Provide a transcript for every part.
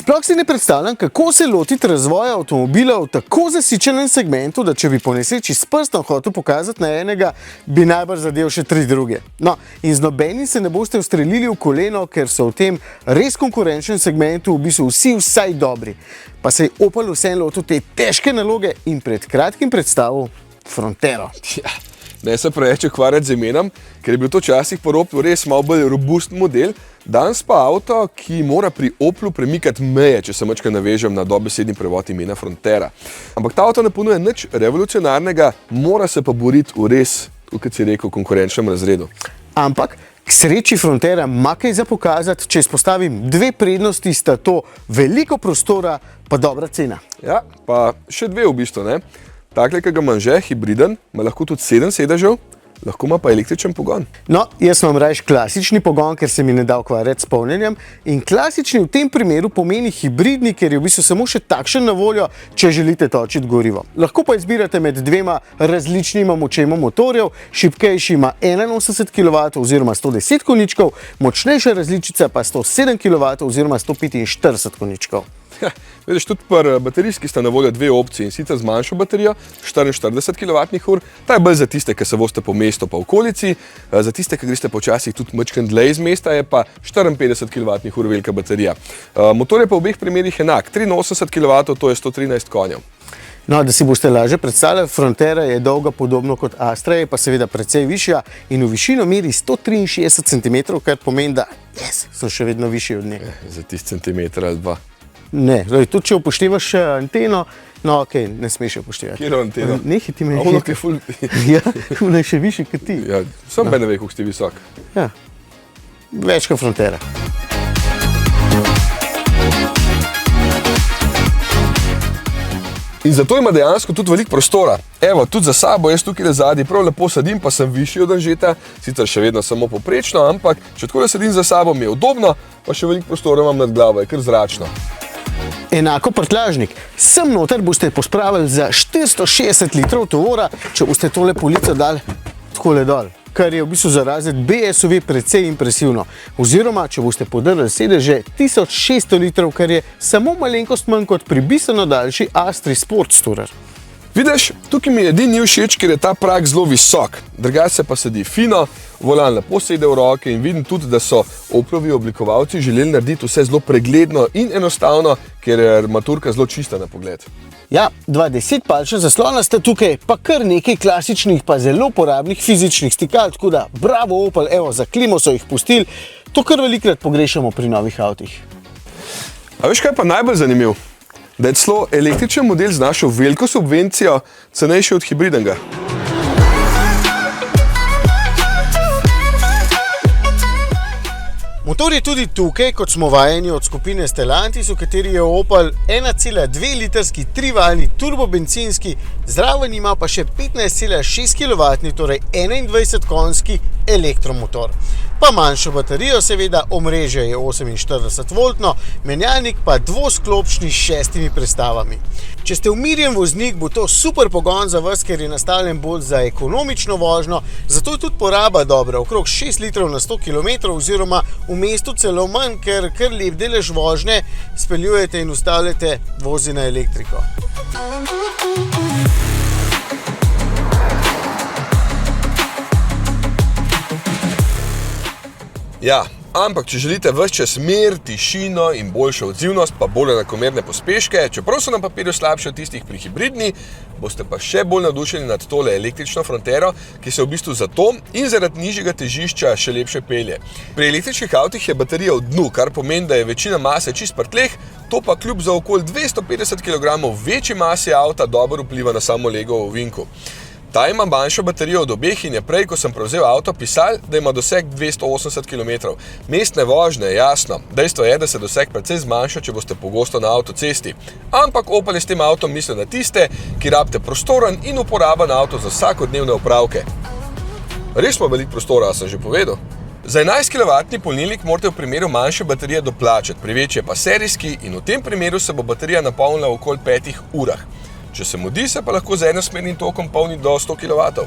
Sploh si ne predstavljam, kako se lotiti razvoja avtomobila v tako zasičenem segmentu, da če bi po nesreči s prstom hotel pokazati na enega, bi najbrž zadev še 3 druge. No, in z nobenim se ne boste ustrelili v koleno, ker so v tem res konkurenčnem segmentu v bistvu vsi vsaj dobri. Pa se je Opel vseeno lotil te težke naloge in pred kratkim predstavil Frontero. Ja, ne se preveč ukvarjati z imenom, ker je bil to včasih po Oplu res malo bolj robusten model, danes pa avto, ki mora pri Oplu premikati meje, če se majčkeno navežem na dobesedni prevod imena Frontera. Ampak ta avto ne ponuja nič revolucionarnega, mora se pa boriti v res, kot si rekel, konkurenčnem razredu. Ampak k sreči Frontera ima kaj za pokazati, če izpostavim 2 prednosti, sta to veliko prostora pa dobra cena. Ja, pa še 2 v bistvu, ne? Takle, ki ga imam že, hibriden, ima lahko tudi 7 sedežev, lahko ima pa električen pogon. No, jaz imam rajš klasični pogon, ker se mi ne da ukvarjati s polnjenjem. In klasični v tem primeru pomeni hibridni, ker je v bistvu samo še takšen na voljo, če želite točiti gorivo. Lahko pa izbirate med 2 različnima močema motorjev, šibkejši ima 81 kW oziroma 110 konjičkov, močnejša različica pa 107 kW oziroma 145 konjičkov. Ja, vidiš, tudi pri baterijski sta na voljo 2 opcije, in sicer z manjšo baterijo, 44 kWh, ta je bolj za tiste, ki se vozite po mestu pa okolici, za tiste, ki greste počasih tudi majčkeno dlje iz mesta, je pa 54 kWh velika baterija. Motor je pa v obeh primerih enak, 83 kW, to je 113 konjev. No, da si boste lažje predstavljali, Frontera je dolga podobno kot Astra, je pa seveda precej višja in v višino meri 163 cm, kar pomeni, da sem še vedno višji od nje. Za tisti centimeter ali 2. Ne, tudi če upoštevaš anteno, no okej, ne smeš upoštevati. Kjer je anteno? Nehi ti me ono, ki je ful... Ja, ono je še višji kot ti. Ja, sam ne ve, koliko si visok. Ja, več kot Frontera. In zato ima dejansko tudi veliko prostora. Evo, tudi za sabo jaz tukaj zadnji prav lepo sedim, pa sem višji od Anžeta, sicer še vedno samo poprečno, ampak če tako sedim za sabo, mi je udobno, pa še veliko prostora imam nad glavo, je kar zračno. Enako prtljažnik. Sem noter boste pospravili za 460 litrov tovora, če boste tole polico dali takole dol, kar je v bistvu za razred B SUV precej impresivno. Oziroma, če boste podrli sedeže 1600 litrov, kar je samo malenkost manj kot pri bistveno daljši Astri Sports Tourer. Vidiš, tukaj mi edini ni všeč, ker je ta prag zelo visok, drugače se pa sedi fino, volan lepo sede v roke in vidim tudi, da so Oplovi oblikovalci želeli narediti vse zelo pregledno in enostavno, ker je armaturka zelo čista na pogled. Ja, 2 10-palčna zaslona sta tukaj, pa kar nekaj klasičnih pa zelo uporabnih fizičnih stikal, tako da bravo Opel, evo, za klimo so jih pustili, to kar velikrat pogrešamo pri novih avtih. A veš, kaj je pa najbolj zanimiv? Da je celo električen model znašel veliko subvencijo, cenejši od hibridnega. Motor je tudi tukaj, kot smo vajeni od skupine Stellantis, v kateri je Opel 1,2 litrski trivaljni turbobencinski, zraven ima pa še 15,6 kW, torej 21 konjski elektromotor. Pa manjšo baterijo, seveda omrežje je 48-voltno, menjalnik pa dvosklopčni s 6 prestavami. Če ste umirjen voznik, bo to super pogon za vas, ker je nastavljen bolj za ekonomično vožnjo, zato je tudi poraba dobra, okrog 6 litrov na 100 km oziroma v mestu celo manj, ker kar lep delež vožnje speljujete in ustavljate vozi na elektriko. Ja, ampak če želite ves čas mir, tišino in boljšo odzivnost, pa bolj enakomerne pospeške, čeprav so na papirju slabše od tistih pri hibridni, boste pa še bolj navdušeni nad tole električno Frontero, ki se v bistvu zato in zaradi nižjega težišča še lepše pelje. Pri električnih avtih je baterija v dnu, kar pomeni, da je večina mase čist pri tleh, to pa kljub za okoli 250 kg večji masi avta dobro vpliva na samo lego v ovinku. Ta ima manjšo baterijo od obeh in je prej, ko sem prevzel avto, pisal, da ima doseg 280 km. Mestne vožnje, jasno. Dejstvo je, da se doseg precej zmanjša, če boste pogosto na avtocesti. Ampak Opel je s tem avtom mislil na tiste, ki rabite prostoren in uporaben avto za vsakodnevne opravke. Res smo veliko prostora, sem že povedal. Za 11 kW polnilnik morate v primeru manjše baterije doplačati, pri večji pa serijski in v tem primeru se bo baterija napolnila v okoli 5 urah. Če se mudi, se pa lahko z enosmernim tokom polni do 100 kW.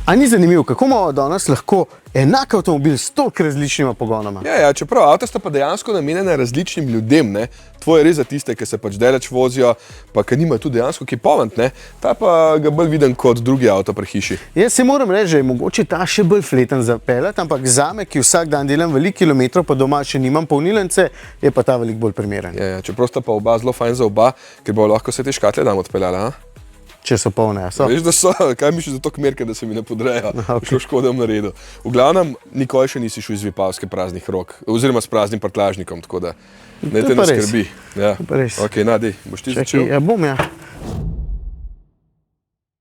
A ni zanimivo, kako imamo danes lahko enak avtomobil s toliko različnima pogonoma? Ja, čeprav avta sta pa dejansko namenjena različnim ljudem, ne. Tvoj je res za tiste, ki se pač daleč vozijo, pa ki nimajo tudi dejansko ki povant, ne. Ta pa ga bolj vidim kot drugi avto pri hiši. Jaz se moram reči, da je mogoče ta še bolj fleten za peljati, ampak zame, ki vsak dan delam veliko kilometrov, pa doma še nimam polnilnice, je pa ta veliko bolj primeren. Ja, čeprav sta pa oba zelo fajn za oba, ker bo lahko se te škatle dam odpeljala, Če so polne, so. Veš, da so, kaj misliš za to kmerke, da se mi ne podrejo, šlo škoda v naredu. V glavnem, nikoli še nisi šel iz Vipavske praznih rok, oziroma s praznim prtljažnikom, tako da ne te ne skrbi. Ja. To pa res. Ok, Nadi, boš ti začel? Ja, bom, ja.